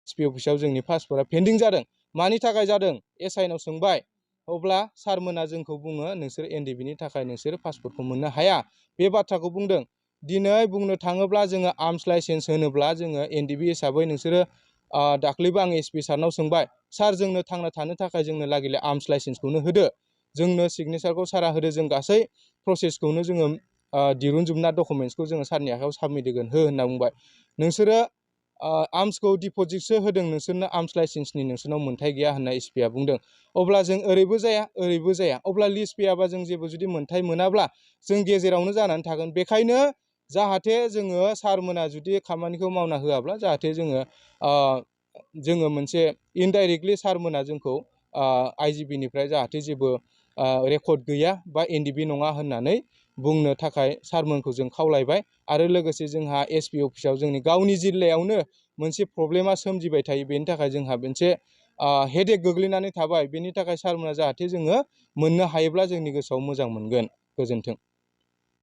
SP अफिसाव जोंनि पासपर्टआ pending जादों मानि थाखाय जादों एसआइनाव सोंबाय अब्ला सारमोना जोंखौ बुङो नोंसोर एनडिबिनि थाखाय नोंसोर पासपर्टखौ मोननो हाया बे बाथ्राखौ बुंदों दिनै बुंनो थाङोब्ला जोङो आर्म्स लाइसेन्स होनोब्ला जोङो एनडिबि हिसाबै नोंसोरो दाख्लैबो आं एसपि सारनाव सोंबाय सार जोंनो थांना थानो थाखाय जोंनो लागैले आर्म्स लाइसेन्सखौनो होदो जोंनो सिगनेसारखौ सारा होदो जों गासै प्रसेसखौनो जोङो दिरुनजोबना डकुमेन्ट्सखौ जोङो सारनि आखायाव साबमिट होगोन हो होनना बुंबाय नोंसोरो आर्म्सखौ डिप'जिटसो होदों नोंसोरनो आर्म्स लाइसेन्सनि नोंसोरनाव मोन्थाय गैया होनना एसपिआ बुंदों अब्ला जों ओरैबो जाया अब्ला लिस्ट फैयाबा जों जेबो जुदि मोन्थाय मोनाब्ला जों गेजेरावनो जानानै थागोन बेखायनो जाहाथे जोङो सारमोना जुदि खामानिखौ मावना होआब्ला जाहाथे जोङो मोनसे इनडाइरेक्टलि सारमोना जोंखौ आइजिबिनिफ्राय जाहाथे जेबो रेकर्ड गैया बा एनडिबि नङा होननानै बुंनो थाखाय सारमोनखौ जों खावलायबाय आरो लोगोसे जोंहा एसपि अफिसाव जोंनि गावनि जिल्लायावनो मोनसे प्रब्लेमा सोमजिबाय थायो बेनि थाखाय जोंहा मोनसे हेडेक गोग्लैनानै थाबाय बेनि थाखाय सारमोना जाहाथे जोङो मोननो हायोब्ला जोंनि गोसोआव मोजां मोनगोन गोजोन्थों